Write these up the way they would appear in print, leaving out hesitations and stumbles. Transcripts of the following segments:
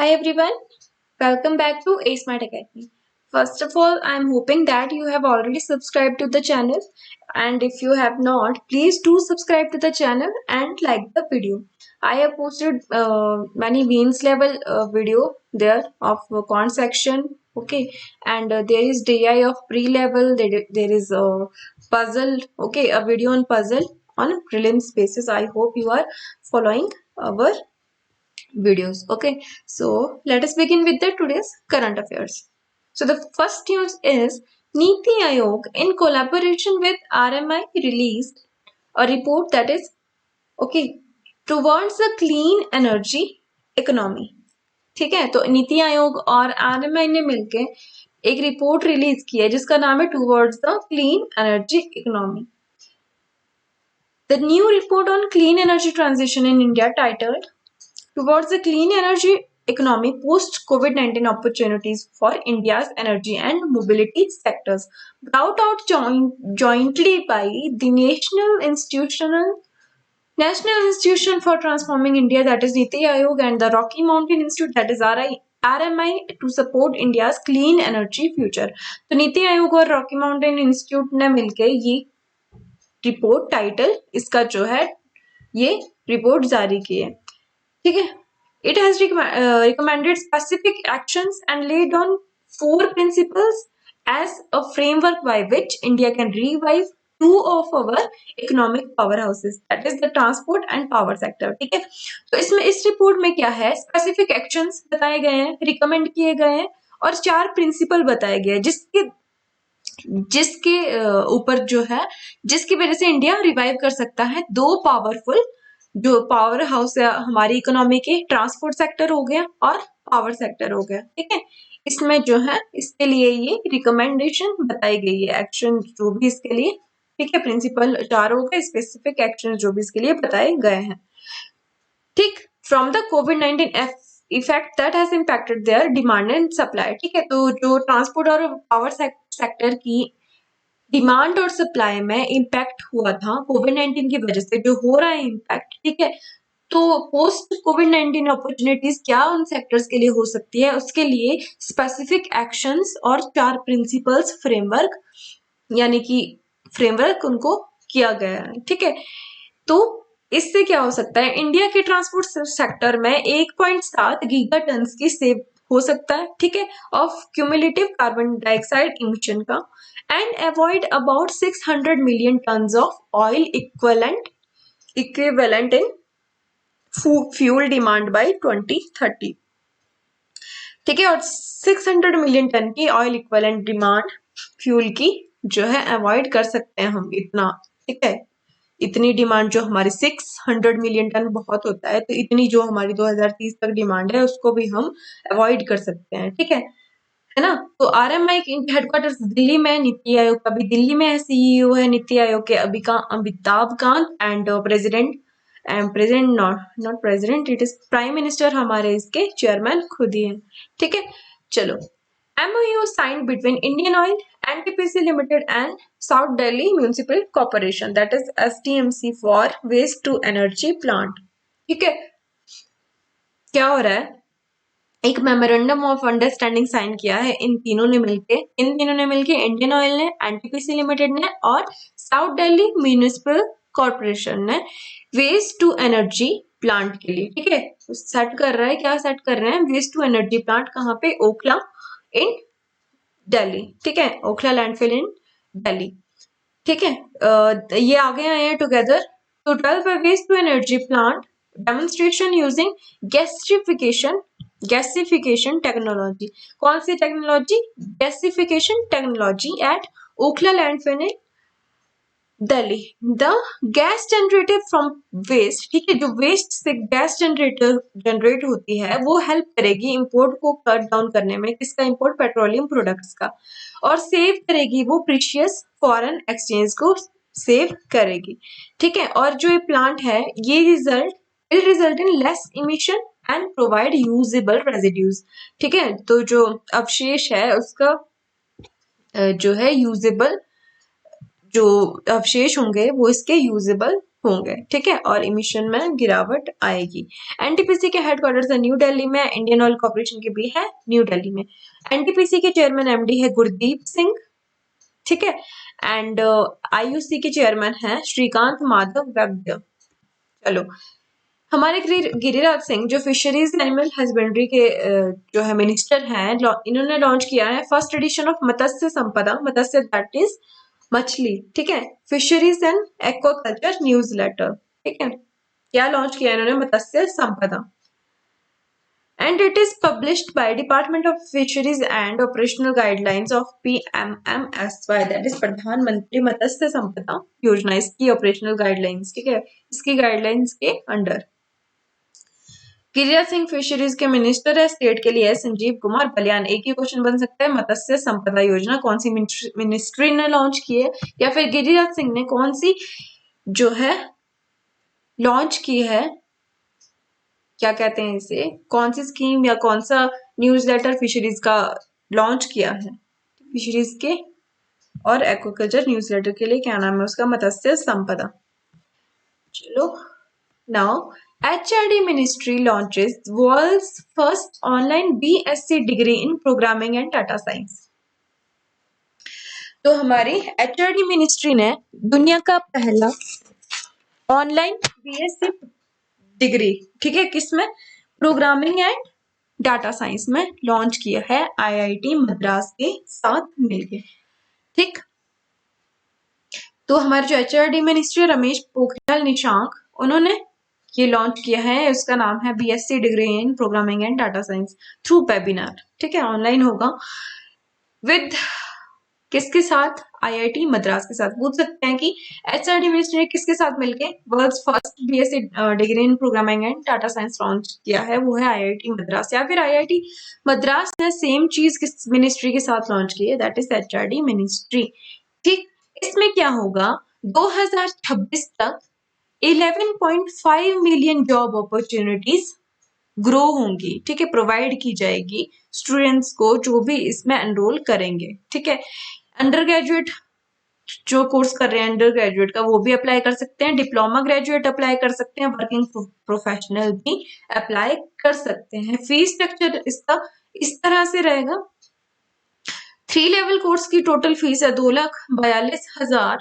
Hi everyone, welcome back to A Smart Academy. First of all, I'm hoping that you have already subscribed to the channel, and if you have not, please do subscribe to the channel and like the video. I have posted many means level video there of quant section, okay, and there is DI of pre-level, there is a puzzle, okay, a video on puzzle on prelims basis. I hope you are following our videos. Okay, so let us begin with the today's current affairs. So the first news is Niti Aayog in collaboration with RMI released a report that is okay towards a clean energy economy. ठीक है, तो नीति आयोग और RMI ने मिलकर एक report release की है जिसका नाम है towards the clean energy economy. The new report on clean energy transition in India titled Towards a Clean Energy Economy Post-COVID-19 Opportunities for India's Energy and Mobility Sectors, brought out jointly by the National Institution for Transforming India, that is Niti Aayog, and the Rocky Mountain Institute, that is RMI, to support India's clean energy future. तो नीति आयोग और Rocky mountain institute ने मिलकर ये report title इसका जो है ये report जारी की है. ठीक है, it has recommended specific actions and laid on 4 principles as a framework by which India can revive two of our economic powerhouses, that is the transport and power sector. ठीक है, तो इसमें इस रिपोर्ट में क्या है, स्पेसिफिक एक्शंस बताए गए हैं, रिकमेंड किए गए हैं और 4 प्रिंसिपल बताए गए हैं जिसके ऊपर जो है जिसकी वजह से इंडिया रिवाइव कर सकता है दो पावरफुल जो पावर हाउस है हमारी इकोनॉमी के, ट्रांसपोर्ट सेक्टर हो गया और पावर सेक्टर हो गया. ठीक है, इसमें जो है इसके लिए ये रिकमेंडेशन बताई गई है, एक्शन जो भी इसके लिए. ठीक है, प्रिंसिपल 4 हो गए, स्पेसिफिक एक्शन जो भी इसके लिए बताए गए हैं. ठीक, from the covid effect that has impacted their demand and supply. ठीक है, तो जो ट्रांसपोर्ट और पावर सेक्टर की डिमांड और सप्लाई में इम्पैक्ट हुआ था कोविड-19 की वजह से, जो हो रहा है इम्पैक्ट. ठीक है, तो पोस्ट कोविड-19 अपॉर्चुनिटीज क्या उन सेक्टर्स के लिए हो सकती है, उसके लिए स्पेसिफिक एक्शंस और 4 प्रिंसिपल्स फ्रेमवर्क यानी कि फ्रेमवर्क उनको किया गया है. ठीक है, तो इससे क्या हो सकता है, इंडिया के ट्रांसपोर्ट सेक्टर में 1.7 गीगा टन की सेव हो सकता है. ठीक है, of cumulative carbon dioxide emission का, and avoid about 600 million tons of oil equivalent in fuel demand by 2030. ठीक है, और 600 मिलियन टन की ऑयल इक्विवेलेंट डिमांड फ्यूल की जो है अवॉइड कर सकते हैं हम इतना. ठीक है, इतनी डिमांड जो हमारी 600 मिलियन टन बहुत होता है, तो इतनी जो हमारी 2030 तक डिमांड है उसको भी हम अवॉइड कर सकते हैं. ठीक है ना. तो आरएमआई हेडक्वार्टर्स दिल्ली में, नीति आयोग का भी दिल्ली में सीईओ है नीति आयोग के Amitabh Kant, and president not president, it is prime minister हमारे इसके चेयरमैन खुद ही है. ठीक है, चलो. MOU signed between Indian Oil, NTPC Limited and South Delhi Municipal Corporation, that is SDMC, for waste to energy plant. ठीक है, क्या हो रहा है, एक मेमोरेंडम ऑफ अंडरस्टैंडिंग साइन किया है इन तीनों ने मिलके इंडियन ऑयल ने, एनटीपीसी लिमिटेड ने और साउथ दिल्ली म्यूनिसिपल कॉर्पोरेशन ने वेस्ट टू एनर्जी प्लांट के लिए. ठीक है, सेट कर रहा है, क्या सेट कर रहे हैं, वेस्ट टू एनर्जी प्लांट. कहाँ पे, ओखला इन दिल्ली. ठीक है, ओखला लैंडफिल इन दिल्ली. ठीक है, ये आगे आए हैं टुगेदर. तो 12 waste to energy plant demonstration using gasification technology. कौन सी technology, gasification technology at Okhla landfill in Delhi. The gas generated from waste. ठीक है, जो वेस्ट से गैस जनरेट होती है वो हेल्प करेगी इंपोर्ट को कट डाउन करने में. किसका इंपोर्ट, पेट्रोलियम प्रोडक्ट्स का. और सेव करेगी वो प्रीशियस फॉरेन एक्सचेंज को सेव करेगी. ठीक है, और जो ये प्लांट है ये result in less emission and provide usable residues. ठीक है, तो जो अवशेष है उसका जो है यूजेबल, जो अवशेष होंगे वो इसके यूजेबल होंगे, ठीक है, और इमिशन में गिरावट आएगी। एनटीपीसी के हेडक्वार्टर्स है न्यू दिल्ली में, इंडियन ऑयल कॉर्पोरेशन के भी है न्यू दिल्ली में। एनटीपीसी के चेयरमैन एमडी है गुरदीप सिंह, ठीक है, एंड आईयूसी के चेयरमैन है श्रीकांत माधव वैद्य। चलो, हमारे गिरिराज सिंह जो फिशरीज एनिमल हस्बेंड्री के जो है मिनिस्टर हैं, इन्होंने लॉन्च किया है फर्स्ट एडिशन ऑफ मत्स्य संपदा, मत्स्य दैट इज मछली, ठीक है, fisheries and aquaculture newsletter, ठीक है, क्या लॉन्च किया इन्होंने, मत्स्य संपदा, and it is published by Department of Fisheries and Operational Guidelines of PMMSY, that is प्रधानमंत्री मत्स्य संपदा योजना, इसकी ऑपरेशनल गाइडलाइंस, ठीक है, इसकी गाइडलाइंस के अंडर। गिरिराज सिंह फिशरीज के मिनिस्टर है, स्टेट के लिए है संजीव कुमार बलियान। एक ही क्वेश्चन बन सकता है, मत्स्य संपदा योजना कौन सी मिनिस्ट्री ने लॉन्च की है, या फिर गिरिराज सिंह ने कौन सी जो है लॉन्च की है, क्या कहते हैं इसे, कौन सी स्कीम या कौन सा न्यूज लेटर फिशरीज का लॉन्च किया है, फिशरीज के और एक्वाकल्चर न्यूज लेटर के लिए क्या नाम है उसका, मत्स्य संपदा। चलो, now HRD ministry launches world's first online BSc degree in programming and data science. तो हमारी HRD मिनिस्ट्री ने दुनिया का पहला ऑनलाइन BSc डिग्री, ठीक है, किसमें, प्रोग्रामिंग एंड डाटा साइंस में लॉन्च किया है IIT मद्रास के साथ मिलके, ठीक। तो हमारे जो HRD मिनिस्ट्री रमेश पोखरियाल निशंक, उन्होंने ये लॉन्च किया है, उसका नाम है BSc degree in programming and data science through webinar, ठीक है, ऑनलाइन होगा, विद किसके साथ, IIT मद्रास के साथ। पूछ सकते हैं कि HRD मिनिस्ट्री ने किसके साथ मिलके world's first BSc degree in programming and data science launch किया है, वो है IIT मद्रास, या फिर IIT मद्रास ने सेम चीज किस मिनिस्ट्री के साथ लॉन्च की है, दैट इज HRD मिनिस्ट्री, ठीक। इसमें क्या होगा, 2026 तक 11.5 मिलियन जॉब अपॉर्चुनिटीज ग्रो होंगी, ठीक है, प्रोवाइड की जाएगी स्टूडेंट्स को जो भी इसमें एनरोल करेंगे, ठीक है। अंडर ग्रेजुएट जो कोर्स कर रहे हैं अंडर ग्रेजुएट का, वो भी अप्लाई कर सकते हैं, डिप्लोमा ग्रेजुएट अप्लाई कर सकते हैं, वर्किंग प्रोफेशनल भी अप्लाई कर सकते हैं। फीस स्ट्रक्चर इसका इस तरह से रहेगा, 3 लेवल कोर्स की टोटल फीस है 2,42,000,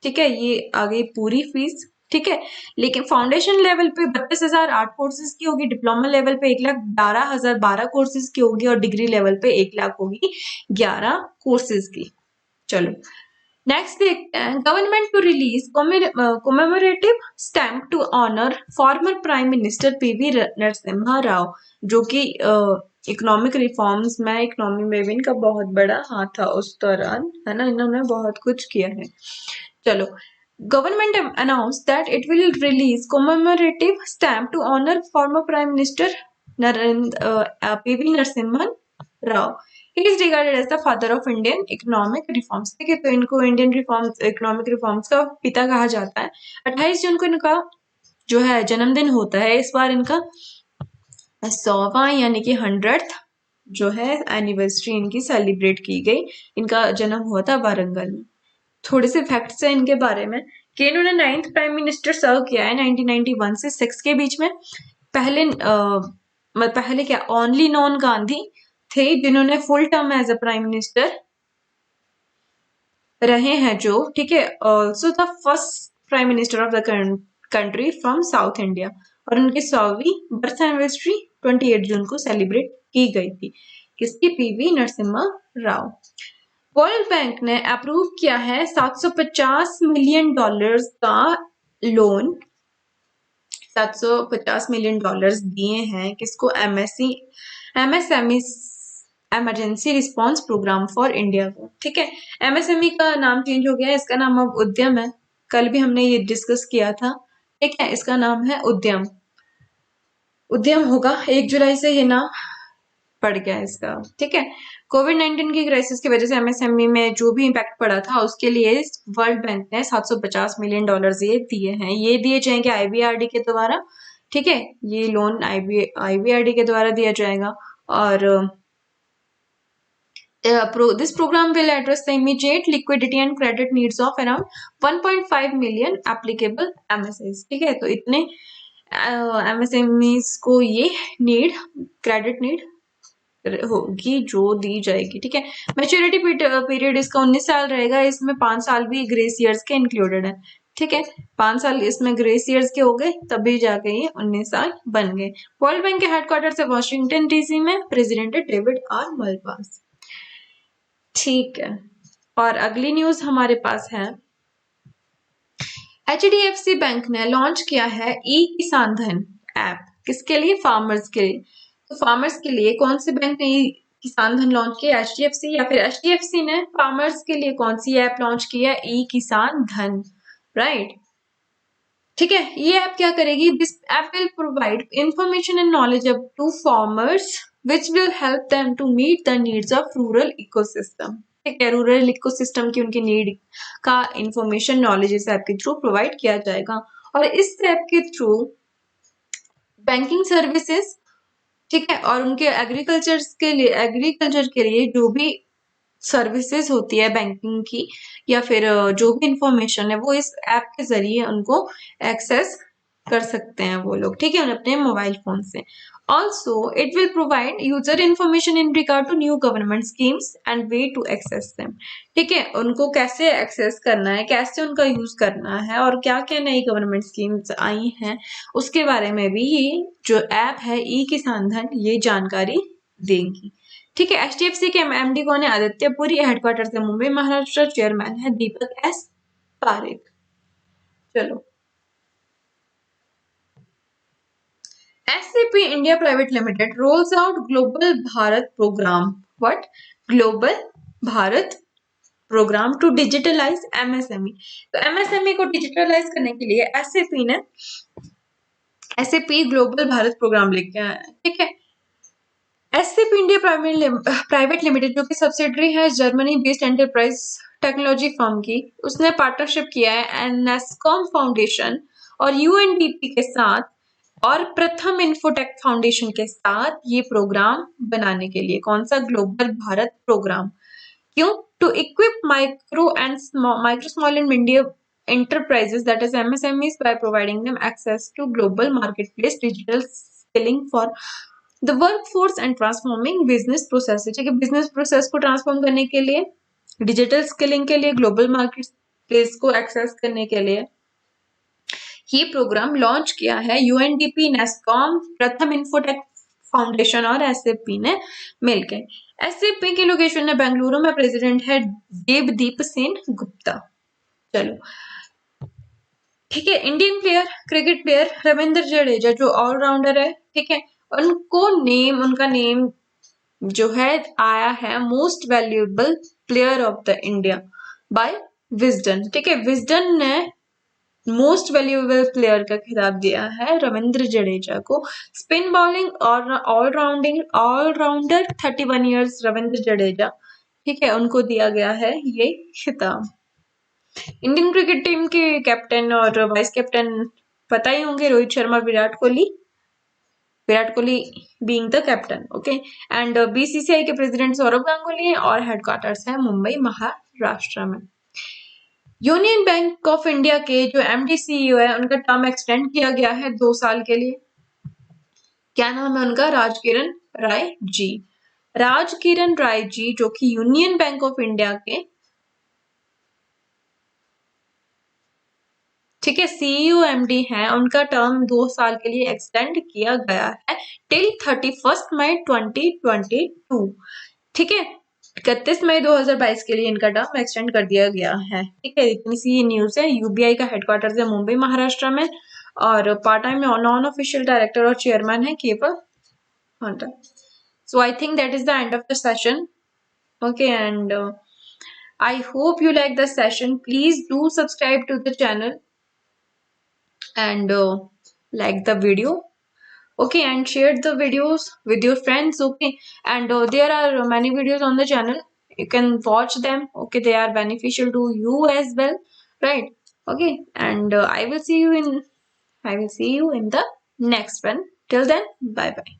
ठीक है, ये आ गई पूरी फीस, ठीक है, लेकिन फाउंडेशन लेवल पे 32,000 8 कोर्सेज की होगी, डिप्लोमा लेवल पे 1,12,000 12 कोर्सेज की होगी, और डिग्री लेवल पे 1,00,000 होगी 11 कोर्सेज की। चलो, नेक्स्ट देखते हैं, government to release commemorative stamp to honour former prime minister PV Narasimha Rao, जो कि इकोनॉमिक रिफॉर्म्स में, इकोनॉमी में भी इनका बहुत बड़ा हाथ था उस दौरान, है ना, इन्होंने बहुत कुछ किया है। चलो, government announced that it will release commemorative stamp to honor former Prime Minister PV Narasimhan Rao. He is regarded as the father of Indian economic reforms. ठीक है, तो इनको इंडियन रिफॉर्म्स, इकोनॉमिक रिफॉर्म्स का पिता कहा जाता है। 28 जून को इनका जो है जन्मदिन होता है, इस बार इनका 100वां यानी कि 100th जो है एनिवर्सरी इनकी सेलिब्रेट की गई। इनका जन्म हुआ था वारंगल में। थोड़े से फैक्ट्स हैं इनके बारे में कि इन्होंने 9th प्राइम मिनिस्टर सर्व किया है 1991 से 6 के बीच में। पहले क्या ओनली नॉन गांधी थे जिन्होंने full term as a prime minister रहे हैं जो, ठीक है, also the first prime minister of the country from south India, और उनकी 100वीं बर्थ एनिवर्सरी 28 जून को सेलिब्रेट की गई थी। किसकी, PV Narasimha Rao. World bank ने अप्रूव किया है $750 मिलियन का लोन, $750 मिलियन दिए हैं किसको, MSME emergency response programme for India को, ठीक है। MSME का नाम चेंज हो गया है, इसका नाम अब उद्यम है, कल भी हमने ये डिस्कस किया था, ठीक है, इसका नाम है उद्यम। उद्यम होगा 1 जुलाई से, ये नाम पड़ गया इसका, ठीक है। कोविड-19 की क्राइसिस की वजह से MSME में जो भी इम्पैक्ट पड़ा था उसके लिए वर्ल्ड बैंक ने $750 मिलियन ये दिए हैं। ये दिए जाएंगे IBRD के द्वारा, ठीक है, ये लोन IBRD के द्वारा दिया जाएगा, और This program will address the immediate liquidity and credit needs of around 1.5 million applicable MSMEs. ठीक है, तो इतने MSMEs को ये क्रेडिट नीड होगी जो दी जाएगी। ठीक है, मैच्योरिटी पीरियड इसका 19 साल रहेगा, इसमें 5 साल भी ग्रेस ईयर्स के इंक्लूडेड है। ठीक है, 5 साल इसमें ग्रेस ईयर्स के हो गए, तभी जाके ये 19 साल बन गए। वर्ल्ड बैंक के हेडक्वार्टर है वॉशिंगटन डीसी में, प्रेसिडेंट है डेविड आर मलपास। ठीक है, और अगली न्यूज हमारे पास है, HDFC बैंक ने लॉन्च किया है ई किसान धन ऐप। किसके लिए? फार्मर्स के लिए। तो फार्मर्स के लिए कौन से बैंक ने ई किसान धन लॉन्च किया? HDFC, या फिर HDFC ने फार्मर्स के लिए कौन सी ऐप लॉन्च की है? ई किसान धन, राइट। ठीक है, ये ऐप क्या करेगी? This app will provide information and knowledge up to farmers which will help them to meet the needs of rural ecosystem. ठीक है, रूरल इकोसिस्टम की उनकी नीड का इंफॉर्मेशन नॉलेज इस ऐप के थ्रू प्रोवाइड किया जाएगा। और इस ऐप के थ्रू बैंकिंग सर्विसेज, ठीक है, और उनके एग्रीकल्चर के लिए जो भी सर्विसेज होती है बैंकिंग की, या फिर जो भी इंफॉर्मेशन है, वो इस ऐप के जरिए उनको एक्सेस कर सकते हैं वो लोग। ठीक है, अपने मोबाइल फोन से। Also it will provide user information in regard to new government schemes and way to access them. ठीक है, उनको कैसे एक्सेस करना है, कैसे उनका यूज करना है, और क्या क्या नई गवर्नमेंट स्कीम्स आई हैं, उसके बारे में भी ये जो ऐप है ई किसान धन ये जानकारी देंगी। ठीक है, HDFC के MD कौन है? आदित्यपुरी, हेडक्वार्टर से मुंबई महाराष्ट्र, चेयरमैन है दीपक एस पारेख। चलो, SAP India Private Limited rolls out Global Bharat Program. What? Global Bharat programme to digitalise MSME। तो MSME को डिजिटलाइज करने के लिए SAP ग्लोबल भारत प्रोग्राम लेके आया है। ठीक है, SAP इंडिया प्राइवेट लिमिटेड जो कि सब्सिडरी है Germany based enterprise technology firm की, उसने पार्टनरशिप किया है NASSCOM फाउंडेशन और UNDP के साथ और प्रथम इन्फोटेक फाउंडेशन के साथ ये प्रोग्राम बनाने के लिए। कौन सा? Global Bharat program. क्यों? To equip micro small and medium enterprises, that is MSMEs, by providing them access to global marketplace, digital skilling for the workforce and transforming business processes। ठीक है, बिजनेस प्रोसेस को transform करने के लिए, digital skilling के लिए, global market place को access करने के लिए ये प्रोग्राम लॉन्च किया है UNDP, NASSCOM, प्रथम इन्फोटेक फाउंडेशन और SAP ने मिलकर। SAP की लोकेशन है बेंगलुरु में, प्रेसिडेंट है देवदीप सेन गुप्ता। चलो, ठीक है, Indian player, cricket player Ravindra Jadeja जो ऑलराउंडर है, ठीक है, उनका नेम जो है आया है most valuable player of the India by Wisden. ठीक है, विजडन ने मोस्ट वैल्यूएबल प्लेयर का खिताब दिया है रविंद्र जडेजा को। स्पिन बॉलिंग और ऑलराउंडर 31 इयर्स रविंद्र जडेजा, ठीक है, उनको दिया गया है ये खिताब। इंडियन क्रिकेट टीम के कैप्टन और वाइस कैप्टन पता ही होंगे, Rohit Sharma, Virat Kohli being the captain. Okay, and BCCI के प्रेसिडेंट सौरव गांगुली और हेडक्वार्टर्स है मुंबई महाराष्ट्र में। यूनियन बैंक ऑफ इंडिया के जो MD CEO है उनका टर्म एक्सटेंड किया गया है 2 साल के लिए। क्या नाम है उनका? राजकिरण राय जी। राजकिरण राय जी जो कि यूनियन बैंक ऑफ इंडिया के, ठीक है, CEO MD हैं, उनका टर्म 2 साल के लिए एक्सटेंड किया गया है टिल 31 मई 2022। ठीक है, 31 मई 2022 के लिए इनका टर्म एक्सटेंड कर दिया गया है। ठीक है, इतनी सी न्यूज है। UBI का हेडक्वार्टर है मुंबई महाराष्ट्र में और पार्ट टाइम में नॉन ऑफिशियल डायरेक्टर और चेयरमैन है केवल Hunter. So I think that is the end of the session. Okay, and I hope you like the session. Please do subscribe to the channel and like the video. Okay, and share the videos with your friends. Okay, and there are many videos on the channel, you can watch them. Okay, they are beneficial to you as well, right? Okay, and I will see you in the next one. Till then, bye bye.